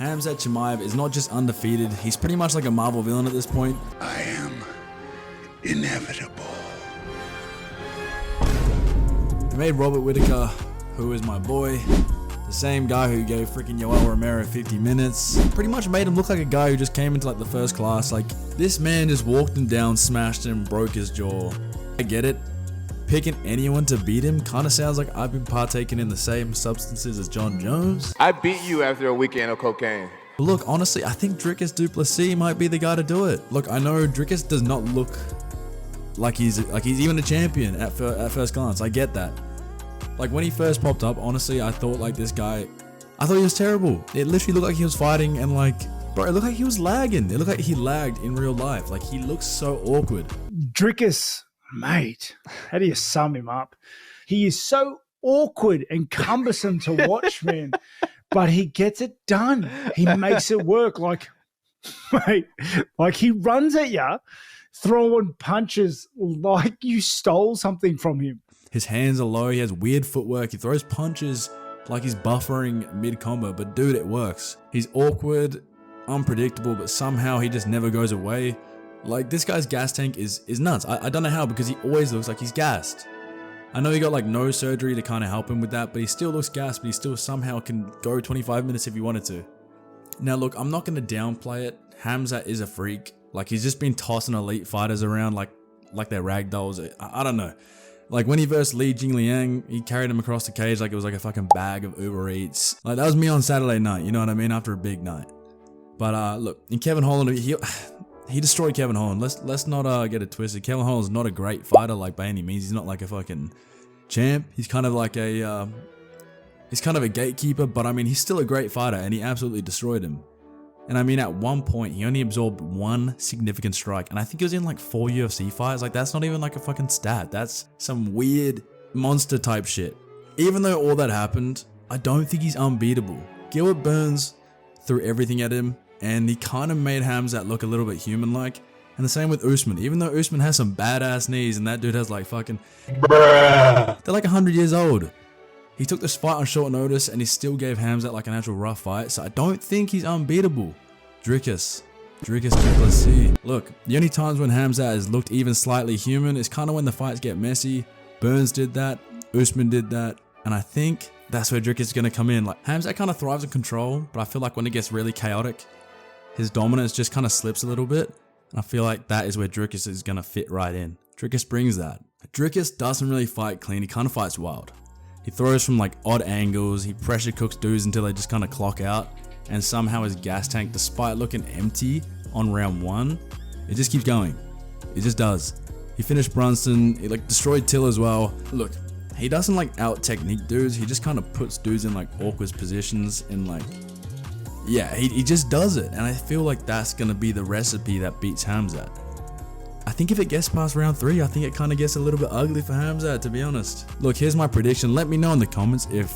Khamzat Chimaev is not just undefeated, he's pretty much like a Marvel villain at this point. I am inevitable. They made Robert Whittaker, who is my boy, the same guy who gave freaking Yoel Romero 50 minutes, pretty much made him look like a guy who just came into like the first class. Like, this man just walked him down, smashed him, broke his jaw. I get it. Picking anyone to beat him kind of sounds like I've been partaking in the same substances as John Jones. I beat you after a weekend of cocaine. But look, honestly, I think Dricus Du Plessis might be the guy to do it. Look, I know Dricus does not look like he's even a champion at first glance. I get that. Like, when he first popped up, honestly, I thought like this guy, I thought he was terrible. It literally looked like he was fighting and like, bro, it looked like he was lagging. It looked like he lagged in real life. Like, he looks so awkward. Dricus, mate, how do you sum him up? He is so awkward and cumbersome to watch, man, but he gets it done. He makes it work. Like, mate, like he runs at you, throwing punches like you stole something from him. His hands are low. He has weird footwork. He throws punches like he's buffering mid-combo, but dude, it works. He's awkward, unpredictable, but somehow he just never goes away. Like, this guy's gas tank is nuts. I don't know how, because he always looks like he's gassed. I know he got like no surgery to kind of help him with that, but he still looks gassed, but he still somehow can go 25 minutes if he wanted to. Now look, I'm not going to downplay it. Khamzat is a freak. Like, he's just been tossing elite fighters around like they're ragdolls. I don't know. Like, when he versed Li Jingliang, he carried him across the cage like it was like a fucking bag of Uber Eats. Like, that was me on Saturday night, you know what I mean? After a big night. But look, in Kevin Holland, he destroyed Kevin Holland. Let's not get it twisted. Kevin Holland's not a great fighter, like, by any means. He's not like a fucking champ. He's kind of like a he's kind of a gatekeeper, but I mean, he's still a great fighter, and he absolutely destroyed him. And I mean, at one point, he only absorbed one significant strike, and I think it was in like 4 UFC fights. Like, that's not even like a fucking stat. That's some weird monster type shit. Even though all that happened, I don't think he's unbeatable. Gilbert Burns threw everything at him, and he kind of made Khamzat look a little bit human-like. And the same with Usman. Even though Usman has some badass knees, and that dude has like fucking bruh. They're like 100 years old. He took this fight on short notice, and he still gave Khamzat like an actual rough fight. So I don't think he's unbeatable. Dricus Du Plessis. Look, the only times when Khamzat has looked even slightly human is kind of when the fights get messy. Burns did that. Usman did that. And I think that's where Dricus is going to come in. Like, Khamzat kind of thrives in control, but I feel like when it gets really chaotic, his dominance just kind of slips a little bit. And I feel like that is where Dricus is going to fit right in. Dricus brings that. Dricus doesn't really fight clean. He kind of fights wild. He throws from like odd angles. He pressure cooks dudes until they just kind of clock out. And somehow his gas tank, despite looking empty on round 1, it just keeps going. It just does. He finished Brunson. He like destroyed Till as well. Look, he doesn't like out technique dudes. He just kind of puts dudes in like awkward positions and like, yeah, he just does it. And I feel like that's going to be the recipe that beats Khamzat. I think if it gets past round 3, I think it kind of gets a little bit ugly for Khamzat, to be honest. Look, here's my prediction. Let me know in the comments if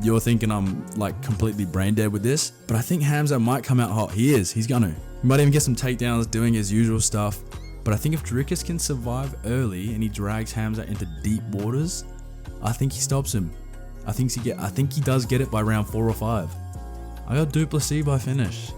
you're thinking I'm like completely brain dead with this, but I think Khamzat might come out hot. He is. He's gonna. He might even get some takedowns doing his usual stuff. But I think if Dricus can survive early and he drags Khamzat into deep waters, I think he stops him. I think he does get it by round 4 or 5. I got Du Plessis by finish.